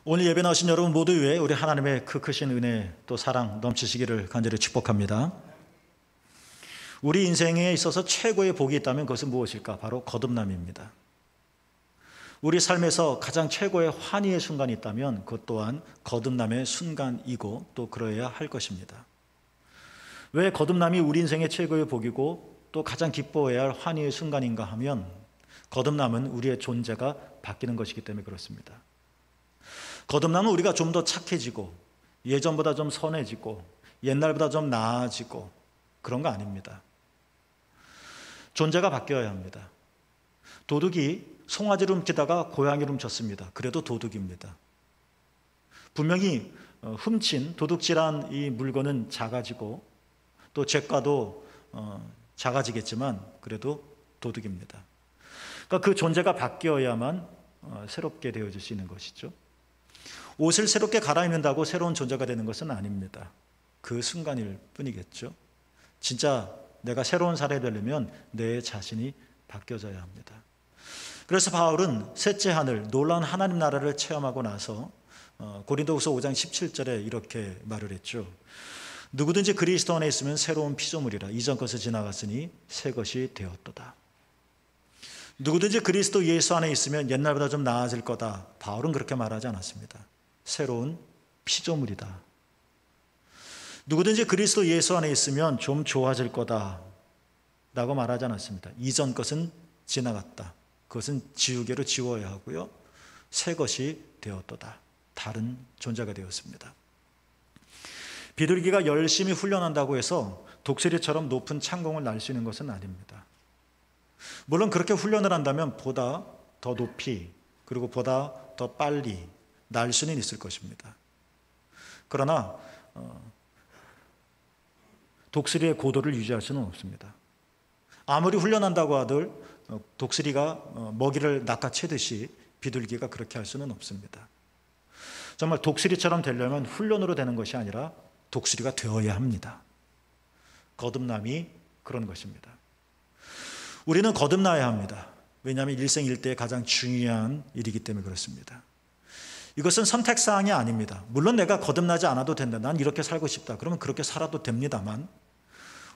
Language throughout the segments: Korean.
오늘 예배 나오신 여러분 모두 위해 우리 하나님의 그 크신 은혜 또 사랑 넘치시기를 간절히 축복합니다. 우리 인생에 있어서 최고의 복이 있다면 그것은 무엇일까? 바로 거듭남입니다. 우리 삶에서 가장 최고의 환희의 순간이 있다면 그것 또한 거듭남의 순간이고 또 그러해야 할 것입니다. 왜 거듭남이 우리 인생의 최고의 복이고 또 가장 기뻐해야 할 환희의 순간인가 하면 거듭남은 우리의 존재가 바뀌는 것이기 때문에 그렇습니다. 거듭남은 우리가 좀 더 착해지고 예전보다 좀 선해지고 옛날보다 좀 나아지고 그런 거 아닙니다. 존재가 바뀌어야 합니다. 도둑이 송아지를 훔치다가 고양이를 훔쳤습니다. 그래도 도둑입니다. 분명히 훔친 도둑질한 이 물건은 작아지고 또 죄과도 작아지겠지만 그래도 도둑입니다. 그러니까 그 존재가 바뀌어야만 새롭게 되어질 수 있는 것이죠. 옷을 새롭게 갈아입는다고 새로운 존재가 되는 것은 아닙니다. 그 순간일 뿐이겠죠. 진짜 내가 새로운 사람이 되려면 내 자신이 바뀌어져야 합니다. 그래서 바울은 셋째 하늘, 놀라운 하나님 나라를 체험하고 나서 고린도후서 5장 17절에 이렇게 말을 했죠. 누구든지 그리스도 안에 있으면 새로운 피조물이라. 이전 것을 지나갔으니 새 것이 되었도다. 누구든지 그리스도 예수 안에 있으면 옛날보다 좀 나아질 거다. 바울은 그렇게 말하지 않았습니다. 새로운 피조물이다. 누구든지 그리스도 예수 안에 있으면 좀 좋아질 거다 라고 말하지 않았습니다. 이전 것은 지나갔다. 그것은 지우개로 지워야 하고요. 새 것이 되었도다. 다른 존재가 되었습니다. 비둘기가 열심히 훈련한다고 해서 독수리처럼 높은 창공을 날 수 있는 것은 아닙니다. 물론 그렇게 훈련을 한다면 보다 더 높이 그리고 보다 더 빨리 날 수는 있을 것입니다. 그러나 독수리의 고도를 유지할 수는 없습니다. 아무리 훈련한다고 하들 독수리가 먹이를 낚아채듯이 비둘기가 그렇게 할 수는 없습니다. 정말 독수리처럼 되려면 훈련으로 되는 것이 아니라 독수리가 되어야 합니다. 거듭남이 그런 것입니다. 우리는 거듭나야 합니다. 왜냐하면 일생일대의 가장 중요한 일이기 때문에 그렇습니다. 이것은 선택사항이 아닙니다. 물론 내가 거듭나지 않아도 된다. 난 이렇게 살고 싶다. 그러면 그렇게 살아도 됩니다만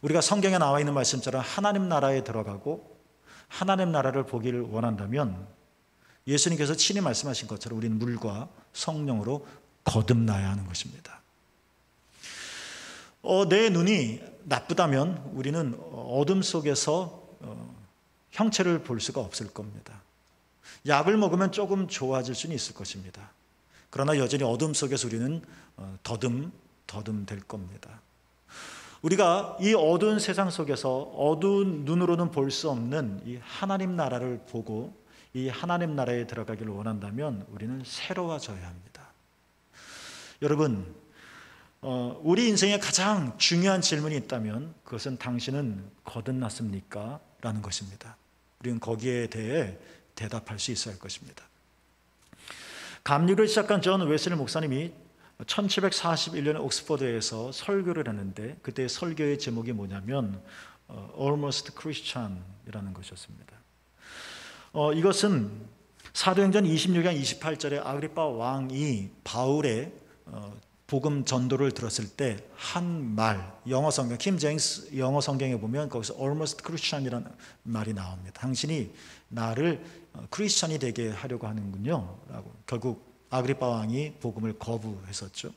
우리가 성경에 나와 있는 말씀처럼 하나님 나라에 들어가고 하나님 나라를 보기를 원한다면 예수님께서 친히 말씀하신 것처럼 우리는 물과 성령으로 거듭나야 하는 것입니다. 내 눈이 나쁘다면 우리는 어둠 속에서 형체를 볼 수가 없을 겁니다. 약을 먹으면 조금 좋아질 수는 있을 것입니다. 그러나 여전히 어둠 속에서 우리는 더듬 될 겁니다. 우리가 이 어두운 세상 속에서 어두운 눈으로는 볼 수 없는 이 하나님 나라를 보고 이 하나님 나라에 들어가기를 원한다면 우리는 새로워져야 합니다. 여러분, 우리 인생에 가장 중요한 질문이 있다면 그것은 당신은 거듭났습니까? 라는 것입니다. 우리는 거기에 대해 대답할 수 있어야 할 것입니다. 감리교를 시작한 존 웨슬리 목사님이 1741년에 옥스퍼드에서 설교를 했는데 그때 설교의 제목이 뭐냐면 Almost Christian 이라는 것이었습니다. 이것은 사도행전 26장 28절에 아그리파 왕이 바울의 복음 전도를 들었을 때 한 말, 영어 성경, 킴 제임스 영어 성경에 보면 거기서 almost Christian이라는 말이 나옵니다. 당신이 나를 크리스천이 되게 하려고 하는군요 라고. 결국 아그리파 왕이 복음을 거부했었죠.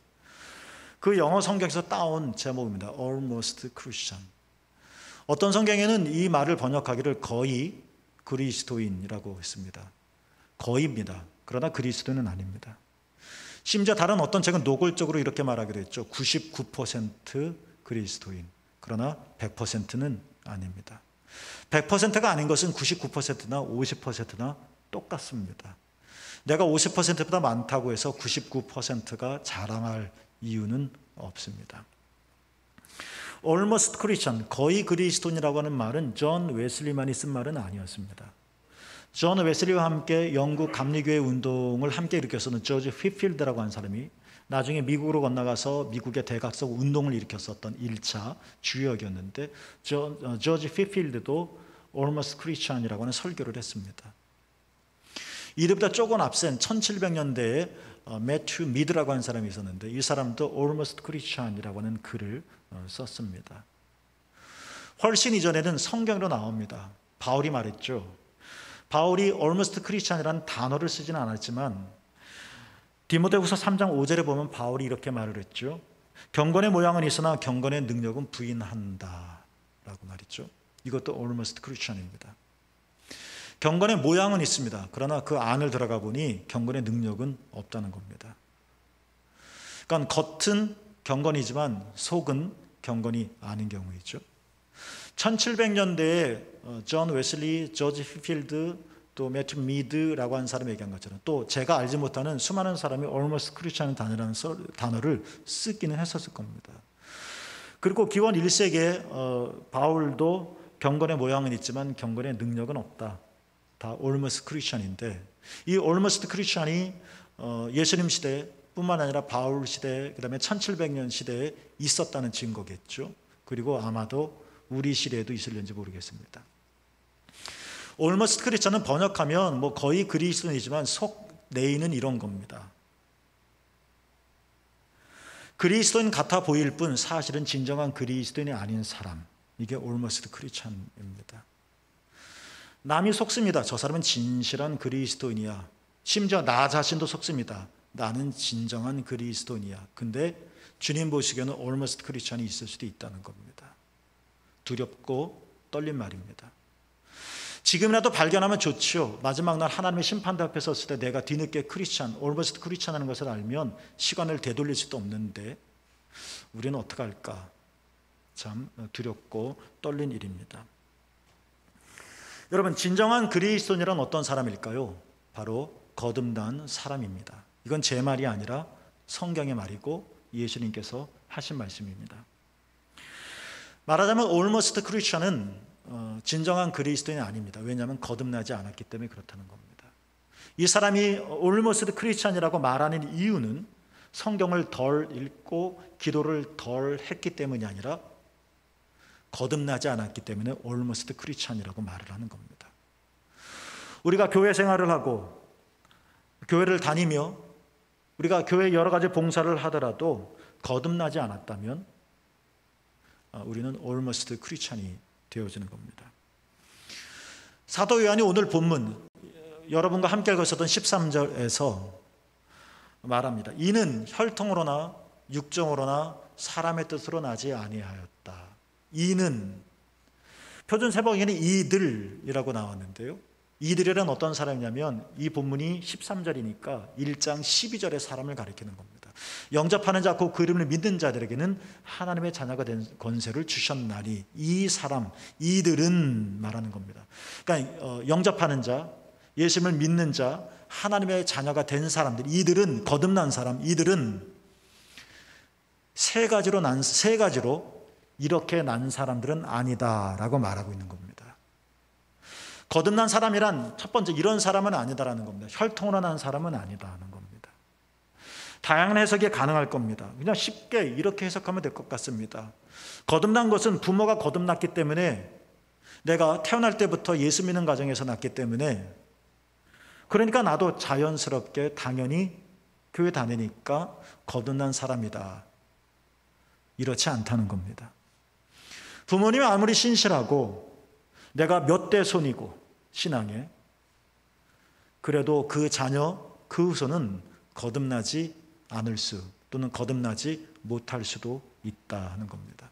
그 영어 성경에서 따온 제목입니다. almost Christian. 어떤 성경에는 이 말을 번역하기를 거의 그리스도인이라고 했습니다. 거의입니다. 그러나 그리스도는 아닙니다. 심지어 다른 어떤 책은 노골적으로 이렇게 말하기도 했죠. 99% 그리스도인. 그러나 100%는 아닙니다. 100%가 아닌 것은 99%나 50%나 똑같습니다. 내가 50%보다 많다고 해서 99%가 자랑할 이유는 없습니다. Almost Christian, 거의 그리스도인이라고 하는 말은 존 웨슬리만이 쓴 말은 아니었습니다. 존 웨슬리와 함께 영국 감리교회 운동을 함께 일으켰었던 조지 휘필드라고 하는 사람이 나중에 미국으로 건너가서 미국의 대각성 운동을 일으켰었던 1차 주역이었는데 조지 휘필드도 Almost Christian이라고 하는 설교를 했습니다. 이들보다 조금 앞선 1700년대에 매튜 미드라고 하는 사람이 있었는데 이 사람도 Almost Christian이라고 하는 글을 썼습니다. 훨씬 이전에는 성경으로 나옵니다. 바울이 말했죠. 바울이 Almost Christian이라는 단어를 쓰지는 않았지만 디모데후서 3장 5절에 보면 바울이 이렇게 말을 했죠. 경건의 모양은 있으나 경건의 능력은 부인한다 라고 말했죠. 이것도 Almost Christian입니다. 경건의 모양은 있습니다. 그러나 그 안을 들어가 보니 경건의 능력은 없다는 겁니다. 그러니까 겉은 경건이지만 속은 경건이 아닌 경우이죠. 1700년대에 존 웨슬리, 조지 휘필드, 또 매튜 미드라고 하는 사람이 얘기한 것처럼 또 제가 알지 못하는 수많은 사람이 Almost Christian 단어라는 단어를 쓰기는 했었을 겁니다. 그리고 기원 1세기에 바울도 경건의 모양은 있지만 경건의 능력은 없다. 다 Almost Christian인데 이 Almost Christian이 예수님 시대 뿐만 아니라 바울 시대, 그 다음에 1700년 시대에 있었다는 증거겠죠. 그리고 아마도 우리 시대에도 있을는지 모르겠습니다. Almost Christian은 번역하면 뭐 거의 그리스도인이지만 속 내인은 이런 겁니다. 그리스도인 같아 보일 뿐 사실은 진정한 그리스도인이 아닌 사람. 이게 Almost Christian입니다. 남이 속습니다. 저 사람은 진실한 그리스도인이야. 심지어 나 자신도 속습니다. 나는 진정한 그리스도인이야. 근데 주님 보시기에는 Almost Christian이 있을 수도 있다는 겁니다. 두렵고 떨린 말입니다. 지금이라도 발견하면 좋죠. 마지막 날 하나님의 심판대 앞에 섰을 때 내가 뒤늦게 크리스찬, Almost Christian 하는 것을 알면 시간을 되돌릴 수도 없는데 우리는 어떻게 할까? 참 두렵고 떨린 일입니다. 여러분, 진정한 그리스도인이란 어떤 사람일까요? 바로 거듭난 사람입니다. 이건 제 말이 아니라 성경의 말이고 예수님께서 하신 말씀입니다. 말하자면 Almost Christian은 진정한 그리스도인이 아닙니다. 왜냐하면 거듭나지 않았기 때문에 그렇다는 겁니다. 이 사람이 Almost Christian이라고 말하는 이유는 성경을 덜 읽고 기도를 덜 했기 때문이 아니라 거듭나지 않았기 때문에 Almost Christian이라고 말을 하는 겁니다. 우리가 교회 생활을 하고 교회를 다니며 우리가 교회 여러 가지 봉사를 하더라도 거듭나지 않았다면 우리는 Almost Christian이 되어지는 겁니다. 사도 요한이 오늘 본문 여러분과 함께 읽었던 13절에서 말합니다. 이는 혈통으로나 육정으로나 사람의 뜻으로 나지 아니하였다. 이는 표준 세번역에는 이들이라고 나왔는데요. 이들이란 어떤 사람이냐면 이 본문이 13절이니까 1장 12절의 사람을 가리키는 겁니다. 영접하는 자 곧 그 이름을 믿는 자들에게는 하나님의 자녀가 된 권세를 주셨나니 이 사람, 이들은 말하는 겁니다. 그러니까 영접하는 자, 예수님을 믿는 자, 하나님의 자녀가 된 사람들, 이들은 거듭난 사람, 이들은 세 가지로 이렇게 난 사람들은 아니다라고 말하고 있는 겁니다. 거듭난 사람이란 첫 번째 이런 사람은 아니다라는 겁니다. 혈통으로 난 사람은 아니다는 겁니다. 다양한 해석이 가능할 겁니다. 그냥 쉽게 이렇게 해석하면 될 것 같습니다. 거듭난 것은 부모가 거듭났기 때문에 내가 태어날 때부터 예수 믿는 가정에서 났기 때문에 그러니까 나도 자연스럽게 당연히 교회 다니니까 거듭난 사람이다. 이렇지 않다는 겁니다. 부모님이 아무리 신실하고 내가 몇 대 손이고 신앙에 그래도 그 자녀, 그 후손은 거듭나지 않을 수 또는 거듭나지 못할 수도 있다는 겁니다.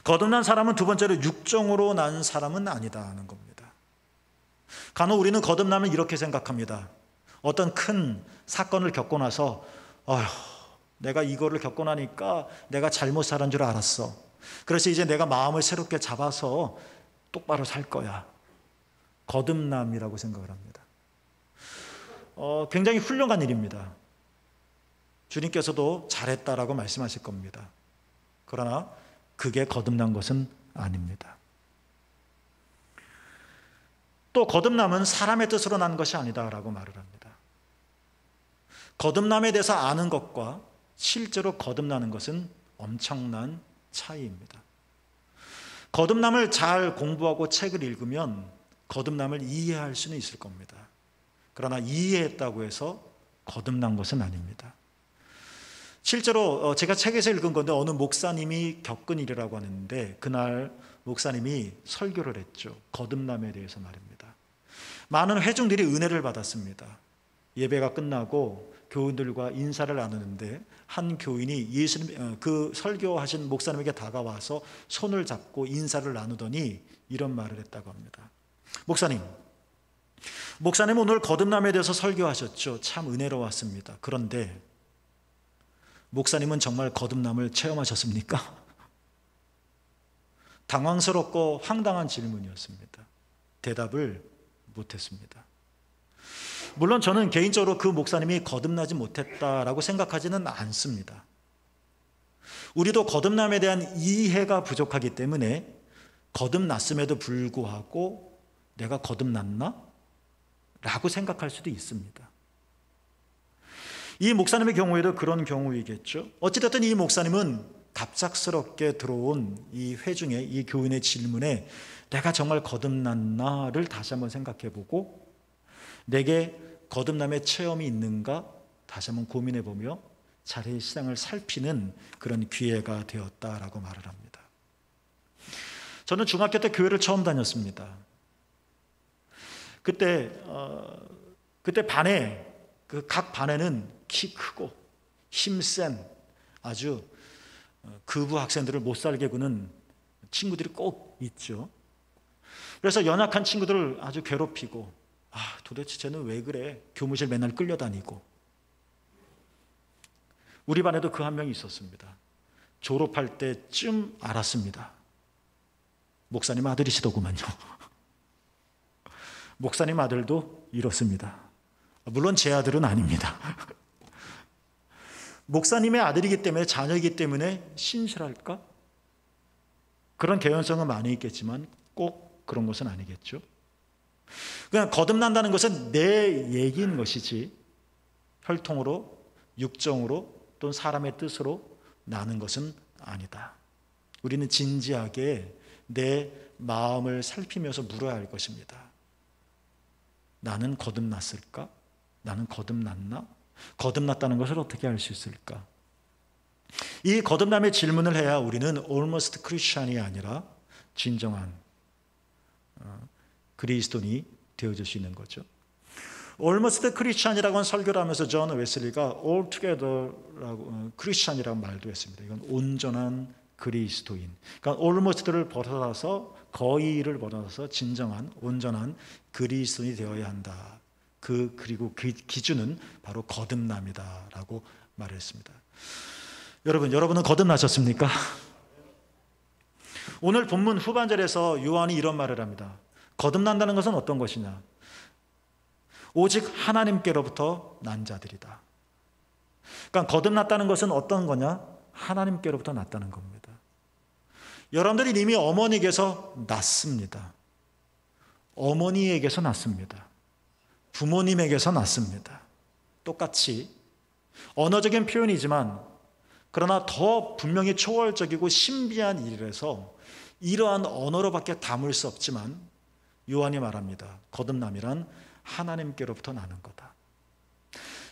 거듭난 사람은 두 번째로 육정으로 난 사람은 아니다는 겁니다. 간혹 우리는 거듭나면 이렇게 생각합니다. 어떤 큰 사건을 겪고 나서 내가 이거를 겪고 나니까 내가 잘못 살은 줄 알았어. 그래서 이제 내가 마음을 새롭게 잡아서 똑바로 살 거야. 거듭남이라고 생각을 합니다. 굉장히 훌륭한 일입니다. 주님께서도 잘했다라고 말씀하실 겁니다. 그러나 그게 거듭난 것은 아닙니다. 또 거듭남은 사람의 뜻으로 난 것이 아니다라고 말을 합니다. 거듭남에 대해서 아는 것과 실제로 거듭나는 것은 엄청난 차이입니다. 거듭남을 잘 공부하고 책을 읽으면 거듭남을 이해할 수는 있을 겁니다. 그러나 이해했다고 해서 거듭난 것은 아닙니다. 실제로 제가 책에서 읽은 건데 어느 목사님이 겪은 일이라고 하는데 그날 목사님이 설교를 했죠. 거듭남에 대해서 말입니다. 많은 회중들이 은혜를 받았습니다. 예배가 끝나고 교인들과 인사를 나누는데 한 교인이 예수님 그 설교하신 목사님에게 다가와서 손을 잡고 인사를 나누더니 이런 말을 했다고 합니다. 목사님 오늘 거듭남에 대해서 설교하셨죠. 참 은혜로웠습니다. 그런데 목사님은 정말 거듭남을 체험하셨습니까? 당황스럽고 황당한 질문이었습니다. 대답을 못했습니다. 물론 저는 개인적으로 그 목사님이 거듭나지 못했다라고 생각하지는 않습니다. 우리도 거듭남에 대한 이해가 부족하기 때문에 거듭났음에도 불구하고 내가 거듭났나? 라고 생각할 수도 있습니다. 이 목사님의 경우에도 그런 경우이겠죠. 어찌됐든 이 목사님은 갑작스럽게 들어온 이 회중의 이 교인의 질문에 내가 정말 거듭났나를 다시 한번 생각해보고 내게 거듭남의 체험이 있는가 다시 한번 고민해보며 자기의 신앙을 살피는 그런 기회가 되었다라고 말을 합니다. 저는 중학교 때 교회를 처음 다녔습니다. 그때 반에 각 반에는 키 크고 힘센 아주 그부 학생들을 못 살게 구는 친구들이 꼭 있죠. 그래서 연약한 친구들을 아주 괴롭히고 도대체 쟤는 왜 그래? 교무실 맨날 끌려다니고. 우리 반에도 그 한 명이 있었습니다. 졸업할 때쯤 알았습니다. 목사님 아들이시더구만요. 목사님 아들도 이렇습니다. 물론 제 아들은 아닙니다. 목사님의 아들이기 때문에 자녀이기 때문에 신실할까? 그런 개연성은 많이 있겠지만 꼭 그런 것은 아니겠죠. 그냥 거듭난다는 것은 내 얘기인 것이지 혈통으로, 육정으로 또는 사람의 뜻으로 나는 것은 아니다. 우리는 진지하게 내 마음을 살피면서 물어야 할 것입니다. 나는 거듭났을까? 나는 거듭났나? 거듭났다는 것을 어떻게 알 수 있을까? 이 거듭남의 질문을 해야 우리는 almost Christian이 아니라 진정한 그리스도인이 되어질 수 있는 거죠. almost Christian이라고 한 설교를 하면서 존 웨슬리가 altogether라고 Christian이라고 말도 했습니다. 이건 온전한 그리스도인. 그러니까 almost를 벗어나서 거의를 벗어나서 진정한 온전한 그리스도인이 되어야 한다. 그리고 그 기준은 바로 거듭남이다라고 말했습니다. 여러분은 거듭나셨습니까? 오늘 본문 후반절에서 요한이 이런 말을 합니다. 거듭난다는 것은 어떤 것이냐? 오직 하나님께로부터 난 자들이다. 그러니까 거듭났다는 것은 어떤 거냐? 하나님께로부터 났다는 겁니다. 여러분들이 이미 어머니에게서 났습니다. 어머니에게서 났습니다. 부모님에게서 났습니다. 똑같이 언어적인 표현이지만 그러나 더 분명히 초월적이고 신비한 일이라서 이러한 언어로밖에 담을 수 없지만 요한이 말합니다. 거듭남이란 하나님께로부터 나는 거다.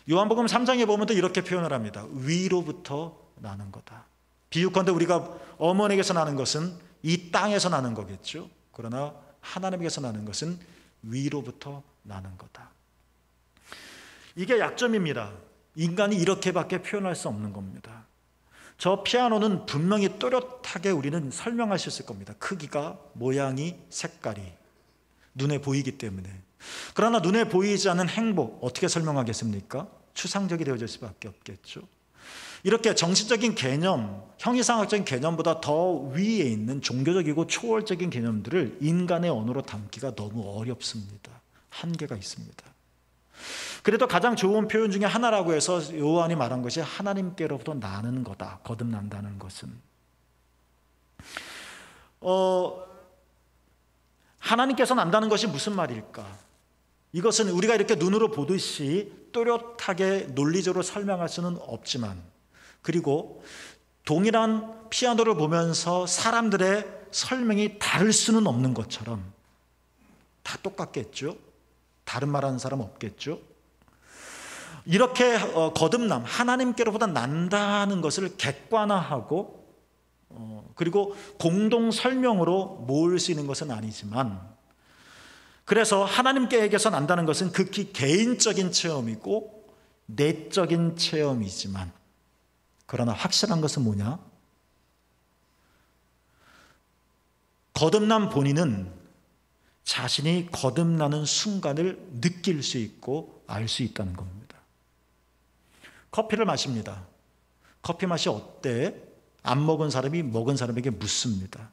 요한복음 3장에 보면 또 이렇게 표현을 합니다. 위로부터 나는 거다. 비유컨대 우리가 어머니에게서 나는 것은 이 땅에서 나는 거겠죠. 그러나 하나님에게서 나는 것은 위로부터 나는 거다. 이게 약점입니다. 인간이 이렇게밖에 표현할 수 없는 겁니다. 저 피아노는 분명히 또렷하게 우리는 설명할 수 있을 겁니다. 크기가, 모양이, 색깔이 눈에 보이기 때문에. 그러나 눈에 보이지 않는 행복 어떻게 설명하겠습니까? 추상적이 되어질 수밖에 없겠죠. 이렇게 정신적인 개념, 형이상학적인 개념보다 더 위에 있는 종교적이고 초월적인 개념들을 인간의 언어로 담기가 너무 어렵습니다. 한계가 있습니다. 그래도 가장 좋은 표현 중에 하나라고 해서 요한이 말한 것이 하나님께로부터 나는 거다. 거듭난다는 것은. 하나님께서 난다는 것이 무슨 말일까? 이것은 우리가 이렇게 눈으로 보듯이 또렷하게 논리적으로 설명할 수는 없지만, 그리고 동일한 피아노를 보면서 사람들의 설명이 다를 수는 없는 것처럼 다 똑같겠죠? 다른 말하는 사람 없겠죠? 이렇게 거듭남, 하나님께로보다 난다는 것을 객관화하고 그리고 공동 설명으로 모을 수 있는 것은 아니지만, 그래서 하나님께서 난다는 것은 극히 개인적인 체험이고 내적인 체험이지만, 그러나 확실한 것은 뭐냐? 거듭난 본인은 자신이 거듭나는 순간을 느낄 수 있고 알 수 있다는 겁니다. 커피를 마십니다. 커피 맛이 어때? 안 먹은 사람이 먹은 사람에게 묻습니다.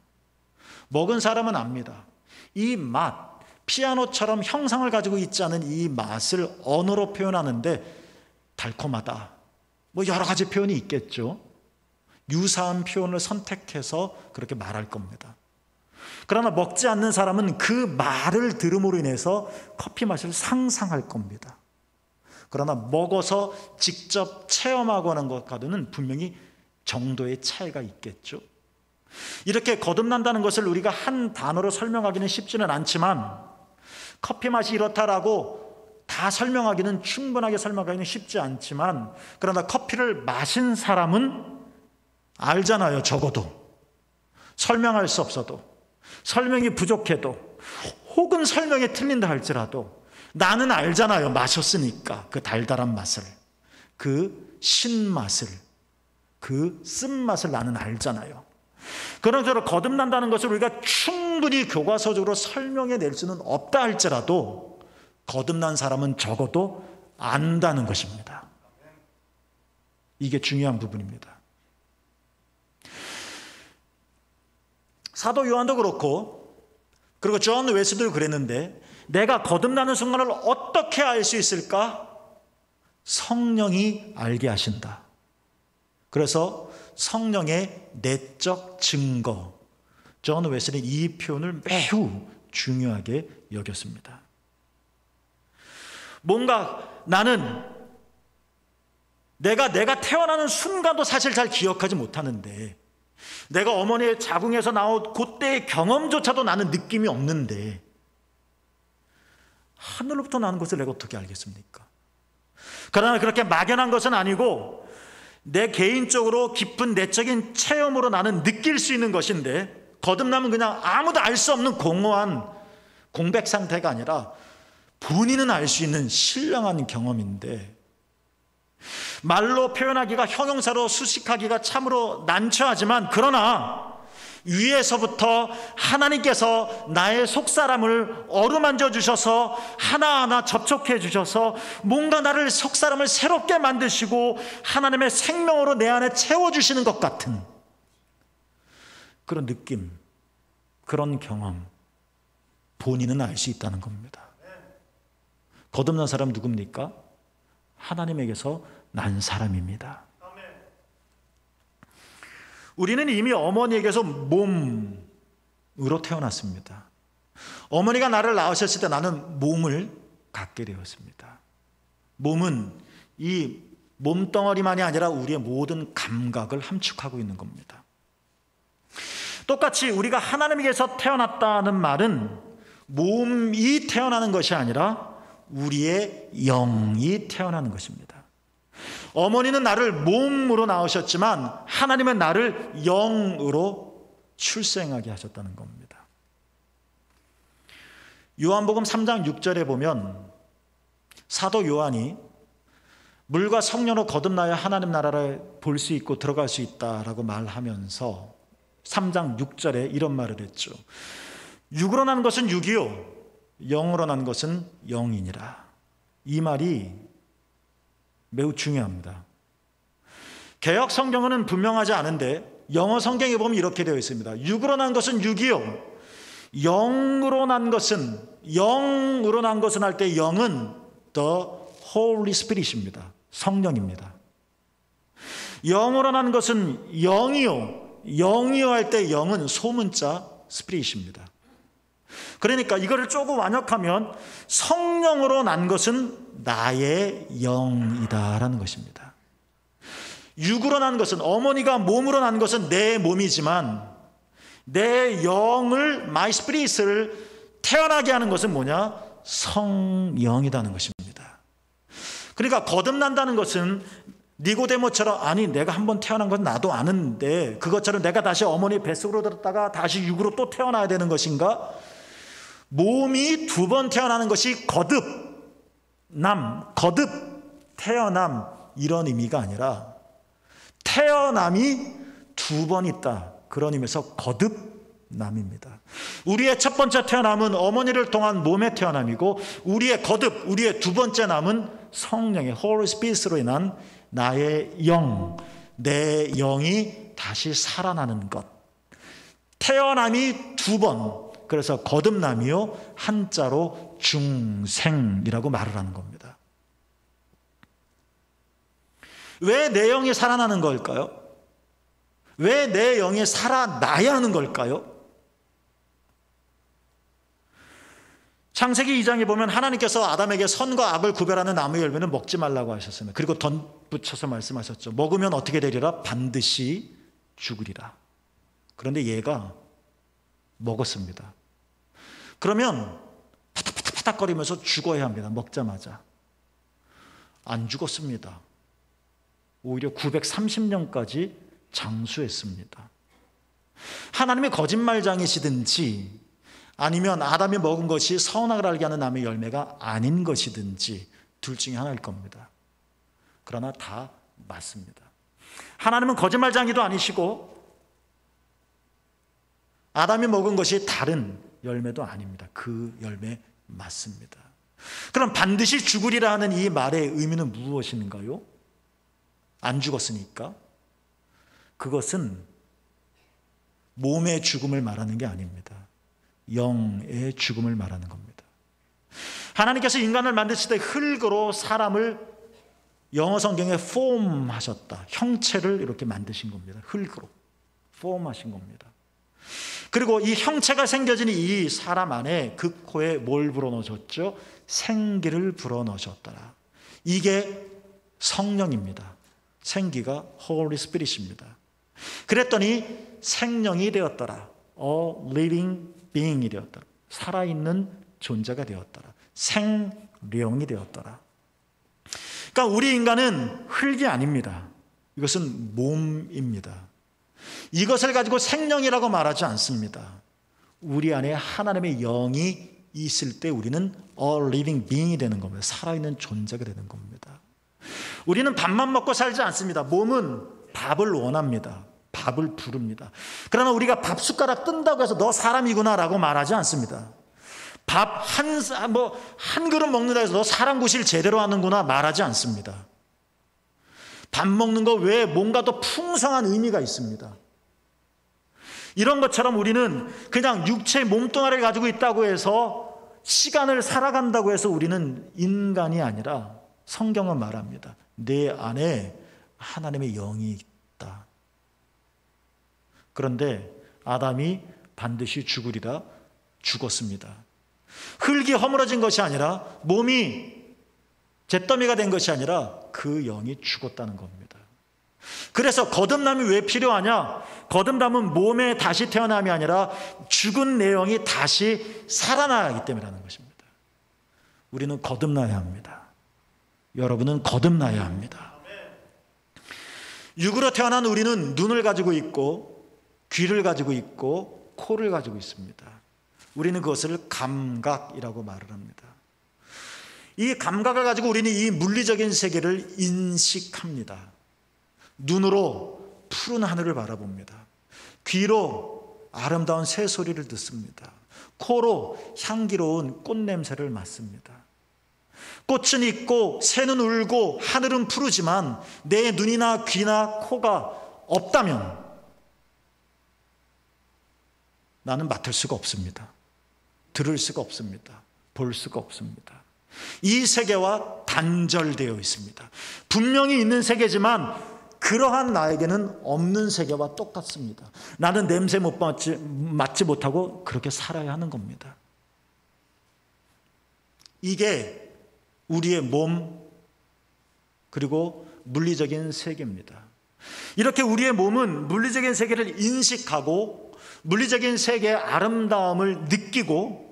먹은 사람은 압니다. 이 맛, 피아노처럼 형상을 가지고 있지 않은 이 맛을 언어로 표현하는데 달콤하다, 뭐 여러 가지 표현이 있겠죠. 유사한 표현을 선택해서 그렇게 말할 겁니다. 그러나 먹지 않는 사람은 그 말을 들음으로 인해서 커피 맛을 상상할 겁니다. 그러나 먹어서 직접 체험하고 하는 것과는 분명히 정도의 차이가 있겠죠. 이렇게 거듭난다는 것을 우리가 한 단어로 설명하기는 쉽지는 않지만, 커피 맛이 이렇다라고 다 설명하기는, 충분하게 설명하기는 쉽지 않지만, 그러나 커피를 마신 사람은 알잖아요. 적어도 설명할 수 없어도, 설명이 부족해도, 혹은 설명이 틀린다 할지라도 나는 알잖아요. 마셨으니까 그 달달한 맛을, 그 신맛을, 그 쓴맛을 나는 알잖아요. 그런 대로 거듭난다는 것을 우리가 충분히 교과서적으로 설명해낼 수는 없다 할지라도 거듭난 사람은 적어도 안다는 것입니다. 이게 중요한 부분입니다. 사도 요한도 그렇고, 그리고 존 웨슬리도 그랬는데, 내가 거듭나는 순간을 어떻게 알 수 있을까? 성령이 알게 하신다. 그래서 성령의 내적 증거, 존 웨슬리는 이 표현을 매우 중요하게 여겼습니다. 뭔가 나는 내가 태어나는 순간도 사실 잘 기억하지 못하는데, 내가 어머니의 자궁에서 나온 그때의 경험조차도 나는 느낌이 없는데, 하늘로부터 나는 것을 내가 어떻게 알겠습니까? 그러나 그렇게 막연한 것은 아니고 내 개인적으로 깊은 내적인 체험으로 나는 느낄 수 있는 것인데, 거듭남은 그냥 아무도 알 수 없는 공허한 공백 상태가 아니라 본인은 알 수 있는 신령한 경험인데, 말로 표현하기가, 형용사로 수식하기가 참으로 난처하지만, 그러나 위에서부터 하나님께서 나의 속사람을 어루만져 주셔서 하나하나 접촉해 주셔서 뭔가 나를, 속사람을 새롭게 만드시고 하나님의 생명으로 내 안에 채워주시는 것 같은 그런 느낌, 그런 경험, 본인은 알 수 있다는 겁니다. 거듭난 사람 누굽니까? 하나님에게서 난 사람입니다. 우리는 이미 어머니에게서 몸으로 태어났습니다. 어머니가 나를 낳으셨을 때 나는 몸을 갖게 되었습니다. 몸은 이 몸덩어리만이 아니라 우리의 모든 감각을 함축하고 있는 겁니다. 똑같이 우리가 하나님에게서 태어났다는 말은 몸이 태어나는 것이 아니라 우리의 영이 태어나는 것입니다. 어머니는 나를 몸으로 낳으셨지만 하나님은 나를 영으로 출생하게 하셨다는 겁니다. 요한복음 3장 6절에 보면 사도 요한이 물과 성령으로 거듭나야 하나님 나라를 볼 수 있고 들어갈 수 있다라고 말하면서 3장 6절에 이런 말을 했죠. 육으로 난 것은 육이요 영으로 난 것은 영이니라. 이 말이 매우 중요합니다. 개역 성경은 분명하지 않은데 영어 성경에 보면 이렇게 되어 있습니다. 육으로 난 것은 육이요 영으로 난 것은 할 때 영은 The Holy Spirit입니다. 성령입니다. 영으로 난 것은 영이요 할 때 영은 소문자 스피릿입니다. 그러니까 이거를 조금 완역하면 성령으로 난 것은 나의 영이다라는 것입니다. 육으로 난 것은, 어머니가 몸으로 난 것은 내 몸이지만 내 영을, my spirit을 태어나게 하는 것은 뭐냐? 성령이라는 것입니다. 그러니까 거듭난다는 것은 니고데모처럼 아니 내가 한번 태어난 건 나도 아는데 그것처럼 내가 다시 어머니 뱃속으로 들었다가 다시 육으로 또 태어나야 되는 것인가? 몸이 두 번 태어나는 것이 거듭 태어남 이런 의미가 아니라 태어남이 두 번 있다 그런 의미에서 거듭남입니다. 우리의 첫 번째 태어남은 어머니를 통한 몸의 태어남이고 우리의 우리의 두 번째 남은 성령의 Holy Spirit으로 인한 나의 영, 내 영이 다시 살아나는 것. 태어남이 두 번, 그래서 거듭남이요 한자로 중생이라고 말을 하는 겁니다. 왜 내 영이 살아나는 걸까요? 왜 내 영이 살아나야 하는 걸까요? 창세기 2장에 보면 하나님께서 아담에게 선과 악을 구별하는 나무의 열매는 먹지 말라고 하셨습니다. 그리고 덧붙여서 말씀하셨죠. 먹으면 어떻게 되리라? 반드시 죽으리라. 그런데 얘가 먹었습니다. 그러면 파닥파닥거리면서 죽어야 합니다. 먹자마자. 안 죽었습니다. 오히려 930년까지 장수했습니다. 하나님이 거짓말장이시든지 아니면 아담이 먹은 것이 선악을 알게 하는 나무의 열매가 아닌 것이든지 둘 중에 하나일 겁니다. 그러나 다 맞습니다. 하나님은 거짓말장이도 아니시고 아담이 먹은 것이 다른 열매도 아닙니다. 그 열매 맞습니다. 그럼 반드시 죽으리라 하는 이 말의 의미는 무엇인가요? 안 죽었으니까. 그것은 몸의 죽음을 말하는 게 아닙니다. 영의 죽음을 말하는 겁니다. 하나님께서 인간을 만드실 때 흙으로 사람을 영어 성경에 form 하셨다. 형체를 이렇게 만드신 겁니다. 흙으로 form 하신 겁니다. 그리고 이 형체가 생겨진 이 사람 안에 그 코에 뭘 불어넣으셨죠? 생기를 불어넣으셨더라. 이게 성령입니다. 생기가 Holy Spirit입니다. 그랬더니 생명이 되었더라. A living being이 되었더라. 살아있는 존재가 되었더라. 생령이 되었더라. 그러니까 우리 인간은 흙이 아닙니다. 이것은 몸입니다. 이것을 가지고 생명이라고 말하지 않습니다. 우리 안에 하나님의 영이 있을 때 우리는 A living being이 되는 겁니다. 살아있는 존재가 되는 겁니다. 우리는 밥만 먹고 살지 않습니다. 몸은 밥을 원합니다. 밥을 부릅니다. 그러나 우리가 밥 숟가락 뜬다고 해서 너 사람이구나 라고 말하지 않습니다. 밥 한 그릇 먹는다 해서 너 사람 구실 제대로 하는구나 말하지 않습니다. 밥 먹는 거 외에 뭔가 더 풍성한 의미가 있습니다. 이런 것처럼 우리는 그냥 육체의 몸뚱아리를 가지고 있다고 해서 시간을 살아간다고 해서 우리는 인간이 아니라 성경은 말합니다. 내 안에 하나님의 영이 있다. 그런데 아담이 반드시 죽으리라 죽었습니다. 흙이 허물어진 것이 아니라 몸이 잿더미가 된 것이 아니라 그 영이 죽었다는 겁니다. 그래서 거듭남이 왜 필요하냐? 거듭남은 몸에 다시 태어남이 아니라 죽은 내 영이 다시 살아나야 하기 때문이라는 것입니다. 우리는 거듭나야 합니다. 여러분은 거듭나야 합니다. 육으로 태어난 우리는 눈을 가지고 있고 귀를 가지고 있고 코를 가지고 있습니다. 우리는 그것을 감각이라고 말을 합니다. 이 감각을 가지고 우리는 이 물리적인 세계를 인식합니다. 눈으로 푸른 하늘을 바라봅니다. 귀로 아름다운 새소리를 듣습니다. 코로 향기로운 꽃냄새를 맡습니다. 꽃은 있고 새는 울고 하늘은 푸르지만 내 눈이나 귀나 코가 없다면 나는 맡을 수가 없습니다. 들을 수가 없습니다. 볼 수가 없습니다. 이 세계와 단절되어 있습니다. 분명히 있는 세계지만 그러한 나에게는 없는 세계와 똑같습니다. 나는 냄새 못 맡지 못하고 그렇게 살아야 하는 겁니다. 이게 우리의 몸 그리고 물리적인 세계입니다. 이렇게 우리의 몸은 물리적인 세계를 인식하고 물리적인 세계의 아름다움을 느끼고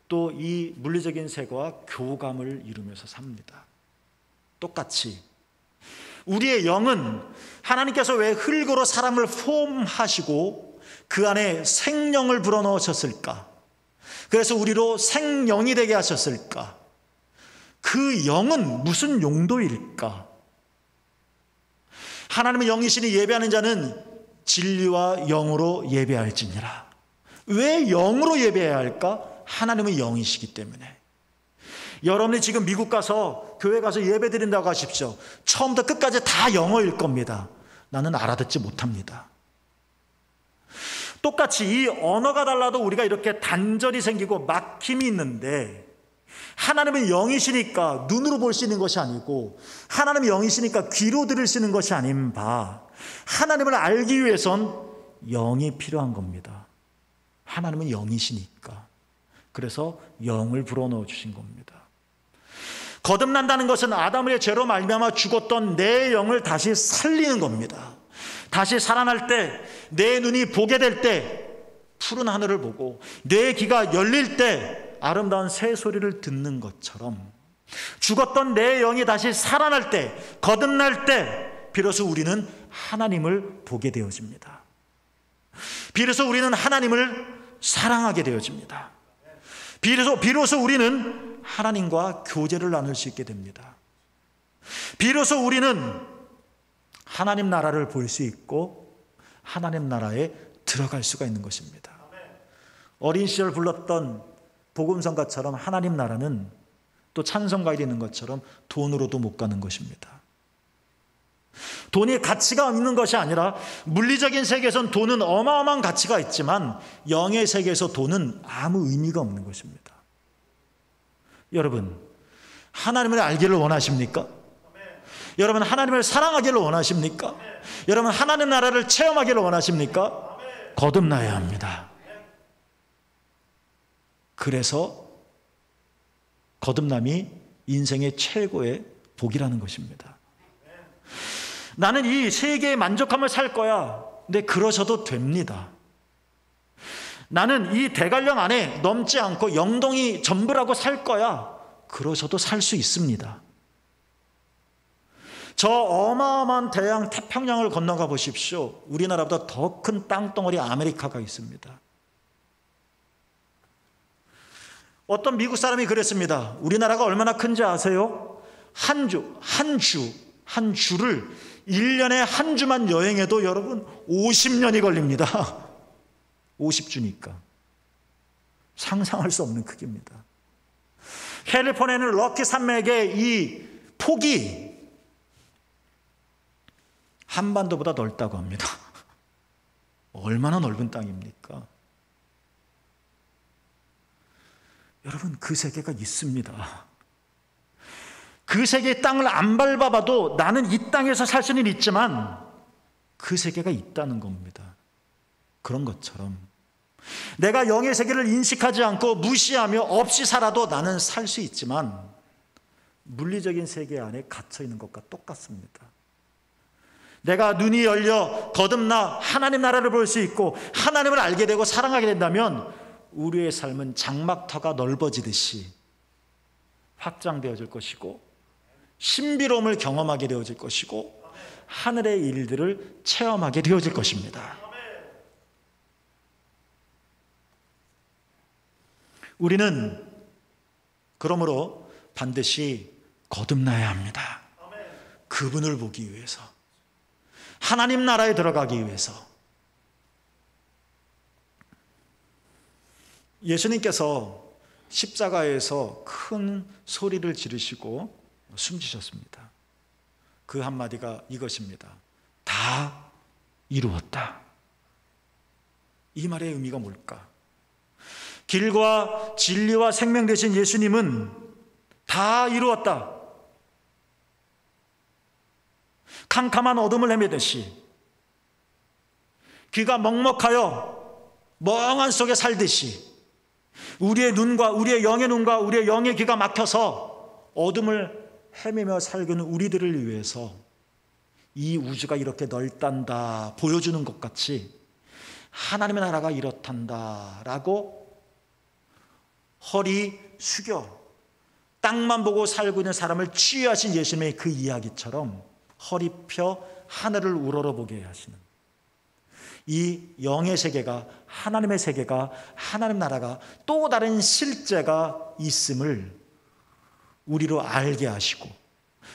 또 이 물리적인 세계와 교감을 이루면서 삽니다. 똑같이 우리의 영은 하나님께서 왜 흙으로 사람을 폼하시고 그 안에 생명을 불어넣으셨을까? 그래서 우리로 생영이 되게 하셨을까? 그 영은 무슨 용도일까? 하나님의 영이시니 예배하는 자는 진리와 영으로 예배할지니라. 왜 영으로 예배해야 할까? 하나님은 영이시기 때문에. 여러분이 지금 미국 가서 교회 가서 예배 드린다고 하십시오. 처음부터 끝까지 다 영어일 겁니다. 나는 알아듣지 못합니다. 똑같이 이 언어가 달라도 우리가 이렇게 단절이 생기고 막힘이 있는데, 하나님은 영이시니까 눈으로 볼 수 있는 것이 아니고 하나님은 영이시니까 귀로 들을 수 있는 것이 아닌 바, 하나님을 알기 위해선 영이 필요한 겁니다. 하나님은 영이시니까. 그래서 영을 불어넣어 주신 겁니다. 거듭난다는 것은 아담의 죄로 말미암아 죽었던 내 영을 다시 살리는 겁니다. 다시 살아날 때, 내 눈이 보게 될 때 푸른 하늘을 보고 내 귀가 열릴 때 아름다운 새 소리를 듣는 것처럼, 죽었던 내 영이 다시 살아날 때, 거듭날 때 비로소 우리는 하나님을 보게 되어집니다. 비로소 우리는 하나님을 사랑하게 되어집니다. 비로소 우리는 하나님과 교제를 나눌 수 있게 됩니다. 비로소 우리는 하나님 나라를 볼 수 있고 하나님 나라에 들어갈 수가 있는 것입니다. 어린 시절 불렀던 복음성가처럼 하나님 나라는 또 찬송가에 있는 것처럼 돈으로도 못 가는 것입니다. 돈이 가치가 있는 것이 아니라, 물리적인 세계에선 돈은 어마어마한 가치가 있지만 영의 세계에서 돈은 아무 의미가 없는 것입니다. 여러분, 하나님을 알기를 원하십니까? 여러분, 하나님을 사랑하기를 원하십니까? 여러분, 하나님 나라를 체험하기를 원하십니까? 거듭나야 합니다. 그래서 거듭남이 인생의 최고의 복이라는 것입니다. 나는 이 세계의 만족함을 살 거야. 근데 그러셔도 됩니다. 나는 이 대관령 안에 넘지 않고 영동이 전부라고 살 거야. 그러셔도 살 수 있습니다. 저 어마어마한 대양 태평양을 건너가 보십시오. 우리나라보다 더 큰 땅덩어리 아메리카가 있습니다. 어떤 미국 사람이 그랬습니다. 우리나라가 얼마나 큰지 아세요? 한 주를 1년에 한 주만 여행해도 여러분 50년이 걸립니다. 50주니까. 상상할 수 없는 크기입니다. 캘리포니아는 럭키 산맥의 이 폭이 한반도보다 넓다고 합니다. 얼마나 넓은 땅입니까? 여러분, 그 세계가 있습니다. 그 세계의 땅을 안 밟아봐도 나는 이 땅에서 살 수는 있지만 그 세계가 있다는 겁니다. 그런 것처럼 내가 영의 세계를 인식하지 않고 무시하며 없이 살아도 나는 살 수 있지만 물리적인 세계 안에 갇혀 있는 것과 똑같습니다. 내가 눈이 열려 거듭나 하나님 나라를 볼 수 있고 하나님을 알게 되고 사랑하게 된다면 우리의 삶은 장막터가 넓어지듯이 확장되어질 것이고 신비로움을 경험하게 되어질 것이고 하늘의 일들을 체험하게 되어질 것입니다. 우리는 그러므로 반드시 거듭나야 합니다. 그분을 보기 위해서, 하나님 나라에 들어가기 위해서. 예수님께서 십자가에서 큰 소리를 지르시고 숨지셨습니다. 그 한마디가 이것입니다. 다 이루었다. 이 말의 의미가 뭘까? 길과 진리와 생명 되신 예수님은 다 이루었다. 캄캄한 어둠을 헤매듯이 귀가 먹먹하여 멍한 속에 살듯이 우리의 눈과 우리의 영의 눈과 우리의 영의 귀가 막혀서 어둠을 헤매며 살고는 우리들을 위해서 이 우주가 이렇게 넓단다 보여주는 것 같이 하나님의 나라가 이렇단다 라고 허리 숙여 땅만 보고 살고 있는 사람을 치유하신 예수님의 그 이야기처럼 허리 펴 하늘을 우러러보게 하시는 이 영의 세계가, 하나님의 세계가, 하나님 나라가 또 다른 실제가 있음을 우리로 알게 하시고,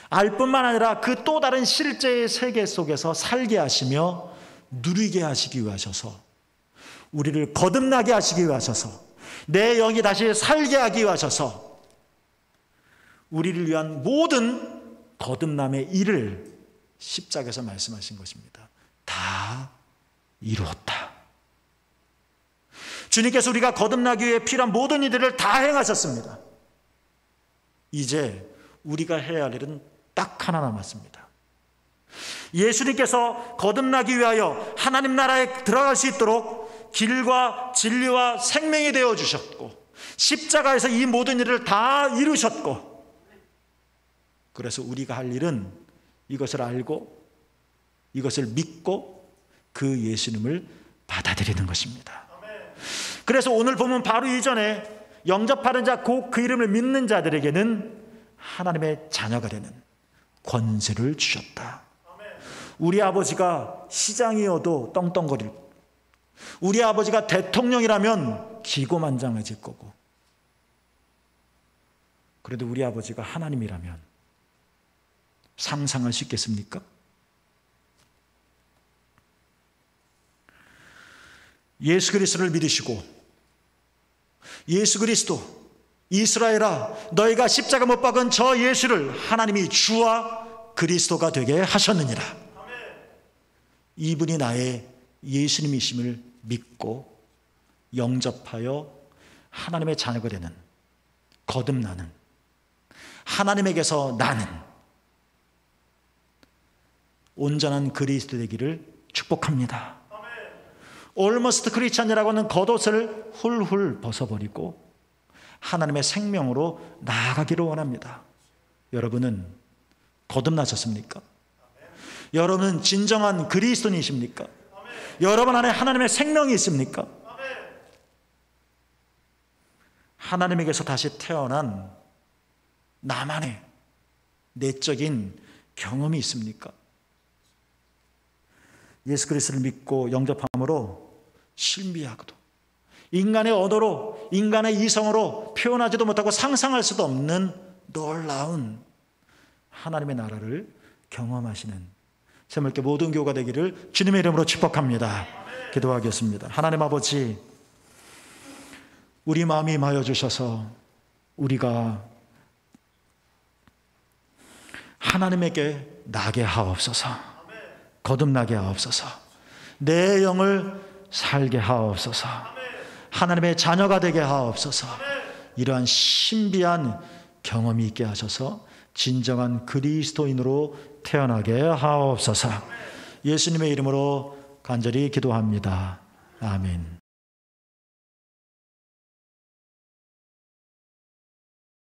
알 뿐만 아니라 그 또 다른 실제의 세계 속에서 살게 하시며 누리게 하시기 위하셔서, 우리를 거듭나게 하시기 위하셔서, 내 영이 다시 살게 하기 위하셔서 우리를 위한 모든 거듭남의 일을 십자가에서 말씀하신 것입니다. 다 이루었다. 주님께서 우리가 거듭나기 위해 필요한 모든 일들을 다 행하셨습니다. 이제 우리가 해야 할 일은 딱 하나 남았습니다. 예수님께서 거듭나기 위하여 하나님 나라에 들어갈 수 있도록 길과 진리와 생명이 되어 주셨고, 십자가에서 이 모든 일을 다 이루셨고, 그래서 우리가 할 일은 이것을 알고 이것을 믿고 그 예수님을 받아들이는 것입니다. 그래서 오늘 보면 바로 이전에 영접하는 자, 곧 그 이름을 믿는 자들에게는 하나님의 자녀가 되는 권세를 주셨다. 우리 아버지가 시장이어도 떵떵거릴, 우리 아버지가 대통령이라면 기고만장해질 거고, 그래도 우리 아버지가 하나님이라면 상상할 수 있겠습니까? 예수 그리스도를 믿으시고, 예수 그리스도, 이스라엘아 너희가 십자가 못 박은 저 예수를 하나님이 주와 그리스도가 되게 하셨느니라. 이분이 나의 예수님이심을 믿고 영접하여 하나님의 자녀가 되는, 거듭나는, 하나님에게서 나는 온전한 그리스도 되기를 축복합니다. Almost Christian이라고 하는 겉옷을 훌훌 벗어버리고 하나님의 생명으로 나아가기를 원합니다. 여러분은 거듭나셨습니까? 여러분은 진정한 그리스도인이십니까? 여러분 안에 하나님의 생명이 있습니까? 하나님에게서 다시 태어난 나만의 내적인 경험이 있습니까? 예수 그리스도를 믿고 영접함으로 신비하고도 인간의 언어로, 인간의 이성으로 표현하지도 못하고 상상할 수도 없는 놀라운 하나님의 나라를 경험하시는 새물교 모든 교우가 되기를 주님의 이름으로 축복합니다. 기도하겠습니다. 하나님 아버지, 우리 마음이 임하여 주셔서 우리가 하나님에게 나게 하옵소서, 거듭나게 하옵소서, 내 영을 살게 하옵소서, 하나님의 자녀가 되게 하옵소서, 이러한 신비한 경험이 있게 하셔서 진정한 그리스도인으로 태어나게 하옵소서. 예수님의 이름으로 간절히 기도합니다. 아멘.